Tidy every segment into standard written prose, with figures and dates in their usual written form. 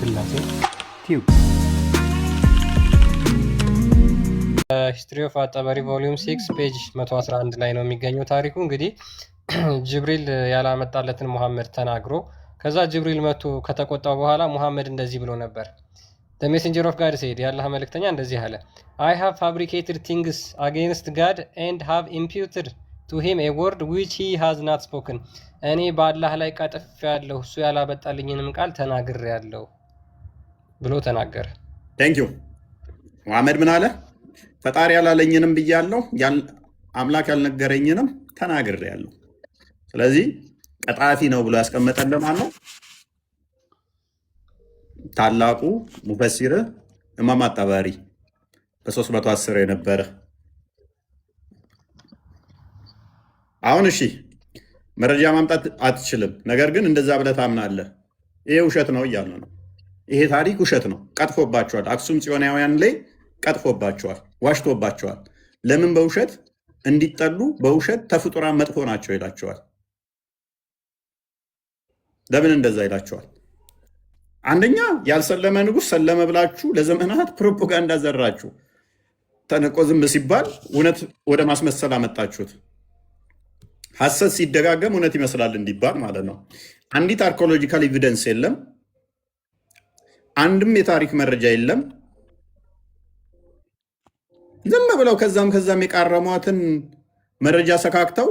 ስላሴ ቲዩብ ሂስትሪ ኦፍ አጠበሪ ቮሊዩም 6 ፔጅ 111 ላይ ነው የሚገኘው ታሪኩ። እንግዲህ ጅብሪል ያላመጣለትን ሙሐመድ ተናግሮ ከዛ ጅብሪል መጥቶ ከተቆጣው በኋላ ሙሐመድ እንደዚህ ብሎ ነበር። The messenger of God said ያላህ መልእክተኛ እንደዚህ አለ I have fabricated things against God and have imputed to him a word which he has not spoken እኔ በአላህ ላይ ቀጥፍ ያለሁ እሱ ያላበጣልኝንም ቃል ተናግር ያለው ብሎ ተናገረ። ቴንክ ዩ ሙሐመድ ምን አለ? ፈጣሪ ያላለኝንም ብያለሁ፣ አምላክ ያልነገረኝንም ተናግር ያለው። ስለዚህ ቀጣፊ ነው ብሎ ያስቀመጠልን ማን ነው? ታላቁ ሙፈሲር ኢማም አጠበሪ በ310 የነበረ። አሁን እሺ መረጃ ማምጣት አትችልም፣ ነገር ግን እንደዛ ብለህ ታምናለህ። ይሄ ውሸት ነው እያለ ነው። ይሄ ታሪክ ውሸት ነው፣ ቀጥፎባቸዋል። አክሱም ጽዮናውያን ላይ ቀጥፎባቸዋል፣ ዋሽቶባቸዋል። ለምን በውሸት እንዲጠሉ በውሸት ተፍጡራን መጥፎ ናቸው ይላቸዋል። ለምን እንደዛ ይላቸዋል? አንደኛ ያልሰለመ ንጉሥ ሰለመ ብላችሁ ለዘመናት ፕሮፓጋንዳ ዘራችሁ። ተነቆ ዝም ሲባል እውነት ወደ ማስመሰል አመጣችሁት። ሐሰት ሲደጋገም እውነት ይመስላል እንዲባል ማለት ነው። አንዲት አርኪኦሎጂካል ኤቪደንስ የለም፣ አንድም የታሪክ መረጃ የለም። ዝም ብለው ከዛም የቃረሟትን መረጃ ሰካክተው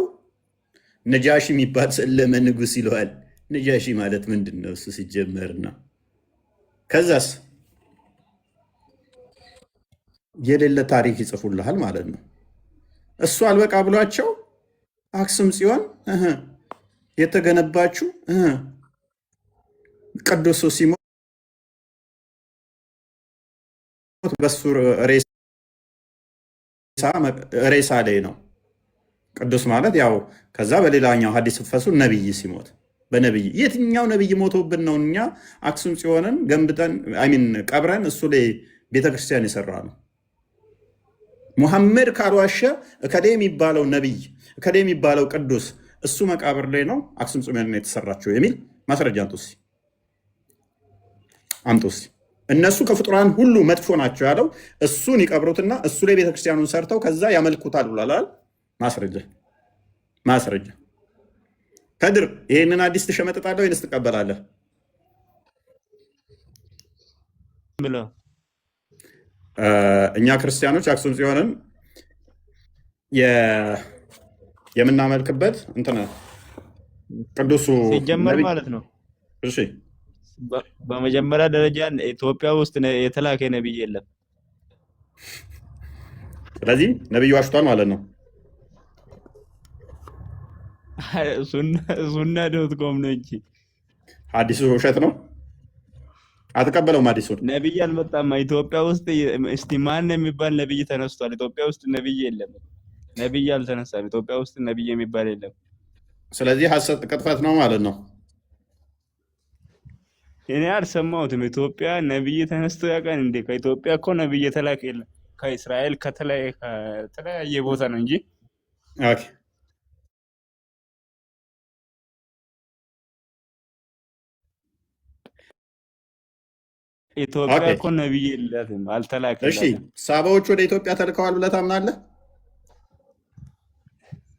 ነጃሺ የሚባል ሰለመ ንጉሥ ይለዋል። ነጃሺ ማለት ምንድን ነው እሱ ሲጀመርና ከዛስ የሌለ ታሪክ ይጽፉልሃል ማለት ነው። እሱ አልበቃ ብሏቸው አክሱም ጽዮን የተገነባችው ቅዱስ ሲሞት በሱ ሬሳ ላይ ነው። ቅዱስ ማለት ያው ከዛ በሌላኛው ሐዲስ ፈሱ ነብይ ሲሞት በነብይ የትኛው ነብይ ሞቶብን ነው እኛ አክሱም ጽዮንን ገንብተን ቀብረን እሱ ላይ ቤተክርስቲያን የሰራ ነው። ሙሐመድ ካልዋሸ እከሌ የሚባለው ነብይ እከሌ የሚባለው ቅዱስ እሱ መቃብር ላይ ነው አክሱም ጽዮንን የተሰራቸው የሚል ማስረጃ አምጡስ። እነሱ ከፍጡራን ሁሉ መጥፎ ናቸው ያለው እሱን ይቀብሩትና እሱ ላይ ቤተክርስቲያኑን ሰርተው ከዛ ያመልኩታል ብሏል። ማስረጃ ከድር ይህንን አዲስ ትሸመጥጣለህ ወይንስ ትቀበላለህ? እኛ ክርስቲያኖች አክሱም ጽዮንን የምናመልክበት እንትን ቅዱሱ ሲጀመር ማለት ነው። እሺ በመጀመሪያ ደረጃ ኢትዮጵያ ውስጥ የተላከ ነብይ የለም። ስለዚህ ነብዩ ዋሽቷል ማለት ነው። ሱና.ኮም ነው እንጂ ሐዲሱ ውሸት ነው። አትቀበለውም። ሐዲሱን ነብይ አልመጣም ኢትዮጵያ ውስጥ። እስቲ ማን የሚባል ነብይ ተነስቷል? ኢትዮጵያ ውስጥ ነብይ የለም። ነብይ አልተነሳም። ኢትዮጵያ ውስጥ ነብይ የሚባል የለም። ስለዚህ ሐሰት ቅጥፈት ነው ማለት ነው። እኔ አልሰማሁትም። ኢትዮጵያ ነብይ ተነስቶ ያውቃል እንዴ? ከኢትዮጵያ እኮ ነብይ የተላከ የለም። ከእስራኤል ከተለያየ ቦታ ነው እንጂ ኦኬ ኢትዮጵያ እኮ ነብይ የላትም፣ አልተላከም። እሺ ሳባዎች ወደ ኢትዮጵያ ተልከዋል ብለህ ታምናለህ?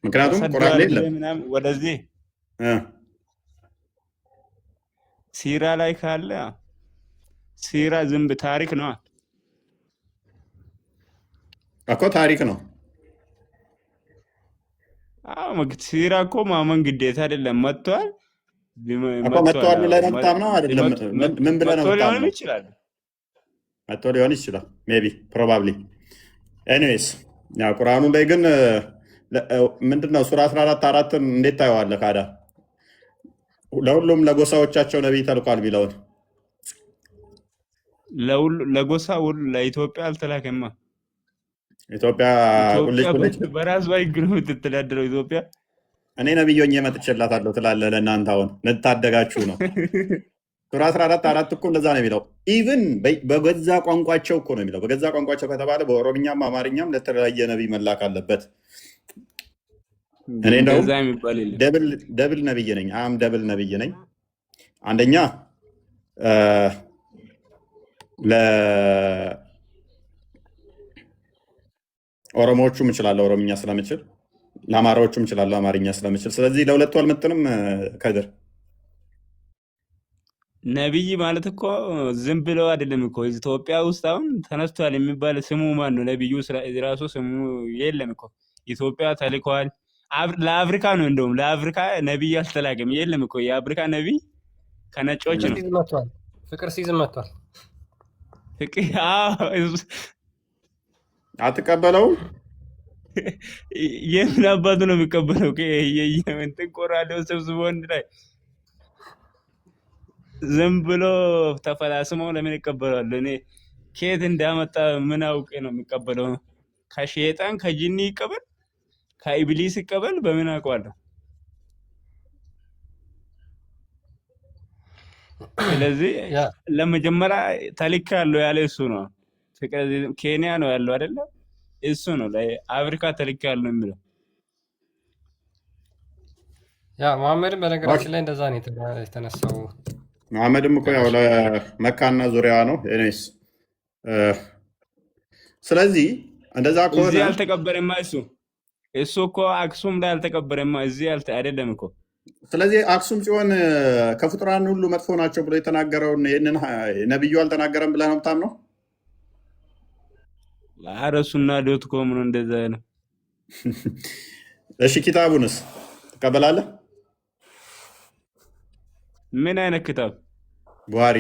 ምክንያቱም ቁርአን ላይ የለም። ወደዚህ ሲራ ላይ ካለ ሲራ ዝም ታሪክ ነው እኮ ታሪክ ነው። አዎ ሲራ እኮ ማመን ግዴታ አይደለም። መጥቷል ብለህ ነው የምታምነው አይደለም? ምን ብለህ ነው የምታምነው? መጥቶ ሊሆን ይችላል ሜይ ቢ ፕሮባብሊ። ኤኒዌይስ ያው ቁርአኑ ላይ ግን ምንድነው ሱራ 14:4 እንዴት ታየዋለህ? ካዳ ለሁሉም ለጎሳዎቻቸው ነቢይ ተልኳል ቢለውን ለጎሳ ሁሉ ለኢትዮጵያ አልተላከማ። ኢትዮጵያ በራሷ ሕግ ነው የምትተዳደረው ኢትዮጵያ። እኔ ነብይ ሆኜ መጥቼላታለሁ ትላለህ። ለእናንተ አሁን ልታደጋችሁ ነው። ሱራ 14:4 እኮ እንደዛ ነው የሚለው። ኢቭን በገዛ ቋንቋቸው እኮ ነው የሚለው። በገዛ ቋንቋቸው ከተባለ በኦሮምኛም አማርኛም ለተለያየ ነቢይ መላክ አለበት። እኔ እንደውም ደብል ነብይ ነኝ። ደብል ነብይ ነኝ። አንደኛ ለኦሮሞዎቹም እችላለሁ ኦሮምኛ ስለምችል፣ ለአማራዎቹም እችላለሁ አማርኛ ስለምችል። ስለዚህ ለሁለቱ አልመጥንም። ከድር ነቢይ ማለት እኮ ዝም ብለው አይደለም እኮ ኢትዮጵያ ውስጥ አሁን ተነስቷል የሚባል ስሙ ማን ነው? ነቢዩ ራሱ ስሙ የለም እኮ ኢትዮጵያ ተልከዋል። ለአፍሪካ ነው እንደውም ለአፍሪካ ነቢይ አልተላከም። የለም እኮ የአፍሪካ ነቢይ ከነጮች ነው። ፍቅር ሲዝም መጥቷል። አትቀበለውም? የምን አባቱ ነው የሚቀበለው? እንትን ቆራሌው ሰብስቦ ወንድ ላይ ዝም ብሎ ተፈላስመው ለምን ይቀበላሉ? እኔ ከየት እንዳመጣ ምን አውቄ ነው የሚቀበለው? ከሸይጣን ከጂኒ ይቀበል ከኢብሊስ ይቀበል በምን አውቀዋለሁ? ስለዚህ ለመጀመሪያ ተልካ ያለው ያለ እሱ ነው። ኬንያ ነው ያለው አይደለ? እሱ ነው ለአፍሪካ ተልካ ያለው የሚለው። ያ መሐመድም በነገራችን ላይ እንደዛ ነው የተነሳው። መሐመድም እኮ ያው ለመካና ዙሪያ ነው። ኤኒዌይስ ስለዚህ እንደዛ ከሆነ እዚህ አልተቀበረማ እሱ እኮ አክሱም ላይ አልተቀበረማ እዚህ አይደለም እኮ። ስለዚህ አክሱም ጽዮን ከፍጡራን ሁሉ መጥፎ ናቸው ብሎ የተናገረውን ይህንን ነብዩ አልተናገረም ብለህ ነው የምታምነው? አረሱና ዶት ኮም ነው እንደዛ ነው። እሺ ኪታቡንስ ትቀበላለህ? ምን አይነት ክታብ? ቡሃሪ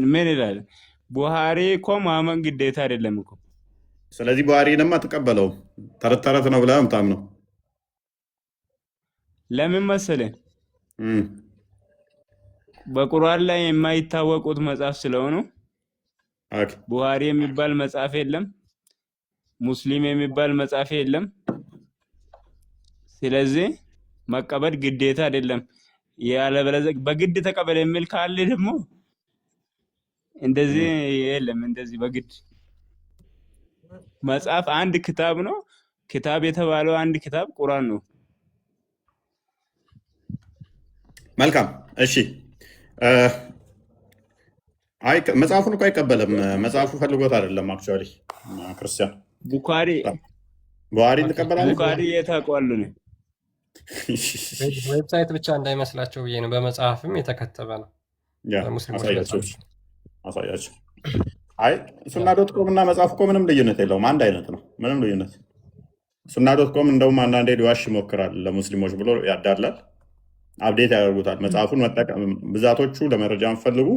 ምን ይላል? ቡሃሪ እኮ ማመን ግዴታ አይደለም እኮ። ስለዚህ ቡሃሪንማ አትቀበለውም፣ ተረት ተረት ነው ብለህ የምታምነው? ለምን መሰለህ? በቁርአን ላይ የማይታወቁት መጽሐፍ ስለሆኑ ቡሃሪ የሚባል መጽሐፍ የለም፣ ሙስሊም የሚባል መጽሐፍ የለም። ስለዚህ መቀበል ግዴታ አይደለም። ያለበለዚያ በግድ ተቀበል የሚል ካለ ደግሞ እንደዚህ የለም። እንደዚህ በግድ መጽሐፍ አንድ ክታብ ነው። ክታብ የተባለው አንድ ክታብ ቁርአን ነው። መልካም እሺ። አይ መጽሐፉን እኮ አይቀበልም። መጽሐፉ ፈልጎት አይደለም። አክቹዋሊ ክርስቲያን ቡሃሪን ትቀበላለህ? ቡሃሪ የታውቀዋለሁ ነው። ዌብሳይት ብቻ እንዳይመስላቸው ብዬ ነው። በመጽሐፍም የተከተበ ነው። አሳያቸው። አይ ሱና ዶት ኮም እና መጽሐፍ እኮ ምንም ልዩነት የለውም። አንድ አይነት ነው። ምንም ልዩነት። ሱና ዶት ኮም እንደውም አንዳንዴ ሊዋሽ ይሞክራል ለሙስሊሞች ብሎ ያዳላል። አፕዴት ያደርጉታል። መጽሐፉን መጠቀም ብዛቶቹ ለመረጃ የምፈልጉ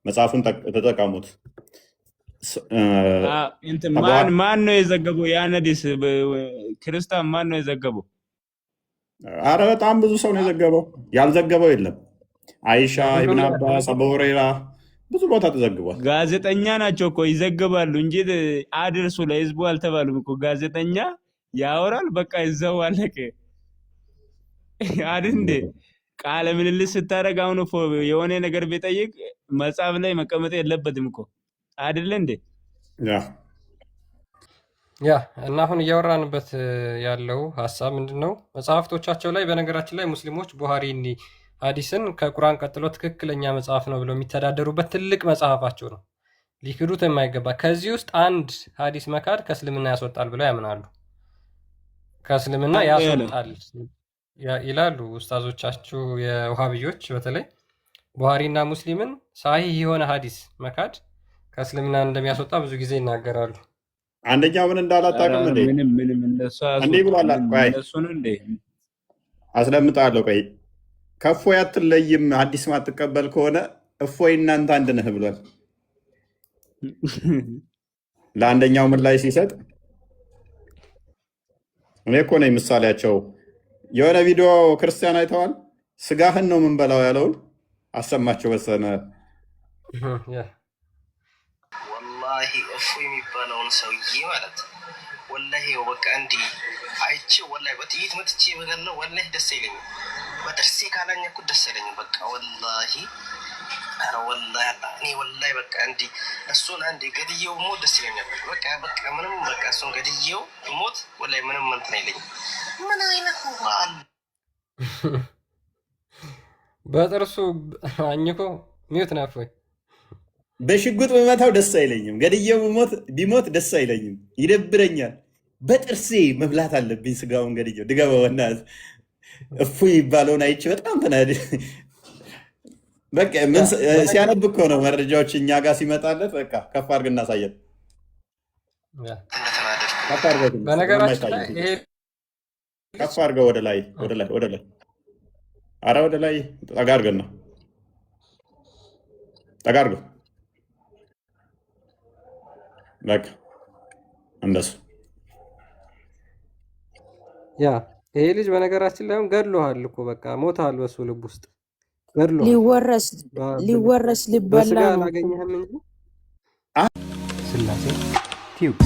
መጽሐፉን ተጠቀሙት። ማን ነው የዘገበው? የአነዲስ ክርስቲያን ማን ነው የዘገበው? አረ በጣም ብዙ ሰው ነው የዘገበው። ያልዘገበው የለም። አይሻ፣ ኢብን አባስ፣ አቡ ሁረይራ ብዙ ቦታ ተዘግቧል። ጋዜጠኛ ናቸው እኮ ይዘግባሉ እንጂ አድርሱ ለህዝቡ አልተባሉም እኮ። ጋዜጠኛ ያወራል፣ በቃ ይዘው አለቀ አይደል እንዴ? ቃለ ምልልስ ስታደርግ አሁን የሆነ ነገር ቢጠይቅ መጽሐፍ ላይ መቀመጥ የለበትም እኮ አይደል እንዴ? ያ እና አሁን እያወራንበት ያለው ሀሳብ ምንድን ነው? መጽሐፍቶቻቸው ላይ በነገራችን ላይ ሙስሊሞች ቡሃሪ ሀዲስን ከቁርአን ቀጥሎ ትክክለኛ መጽሐፍ ነው ብለው የሚተዳደሩበት ትልቅ መጽሐፋቸው ነው። ሊክዱት የማይገባ። ከዚህ ውስጥ አንድ ሀዲስ መካድ ከእስልምና ያስወጣል ብለው ያምናሉ። ከእስልምና ያስወጣል ይላሉ ኡስታዞቻችሁ የውሃብዮች። በተለይ ቡሃሪና ሙስሊምን ሳሂህ የሆነ ሀዲስ መካድ ከእስልምና እንደሚያስወጣ ብዙ ጊዜ ይናገራሉ። አንደኛው ምን እንዳላጣቅም እንዴ ብሏል። አስለምጣለሁ። ቆይ ከእፎይ አትለይም አዲስ ማትቀበል ከሆነ እፎይ እናንተ አንድ ነህ ብሏል። ለአንደኛው ምን ላይ ሲሰጥ እኔ እኮ ነኝ ምሳሌያቸው። የሆነ ቪዲዮ ክርስቲያን አይተዋል። ስጋህን ነው የምንበላው ያለውን አሰማቸው። በሰነ ወላሂ እፎይ የሚባለውን ሰውዬ ማለት ወላሂ በቃ እንዲህ አይቼ ወላሂ በጥይት መትቼ በገለው ወላሂ ደስ አይለኝም። በጥርሴ ካላኘኩት ደስ አይለኝም። በቃ ወላሂ ኧረ ወላሂ እኔ ወላሂ በቃ እንዲህ እሱን አንዴ ገድዬው ሞት ደስ ይለኛል። በቃ ምንም በቃ እሱን ገድዬው ሞት ወላሂ ምንም እንትን አይለኝም። ምን አይነት በዓል በጥርሱ አኝኮ ሚዩት ናፎይ በሽጉጥ በመታው ደስ አይለኝም። ገድየው ቢሞት ደስ አይለኝም፣ ይደብረኛል። በጥርሴ መብላት አለብኝ ስጋውን። ገድየው ድገበውና እፉ ይባለውን አይቼ በጣም ተናድ። በቃ ሲያነብ እኮ ነው መረጃዎች እኛ ጋር ሲመጣለት። በቃ ከፍ አድርገን እናሳየን። በነገራችን ላይ ይሄ ከፍ አድርገው ወደ ላይ ወደ ላይ፣ አረ ወደ ላይ ጠጋ አድርገን ነው ጠጋ አድርገው። በቃ እንደሱ ያ ይሄ ልጅ በነገራችን ላይ ገድሎሃል እኮ በቃ ሞታል። በሱ ልብ ውስጥ ገድሎሃል። ሊወረስ ሊበላ በስጋ ነው። አላገኘህም እንጂ ስላሴ ቲዩብ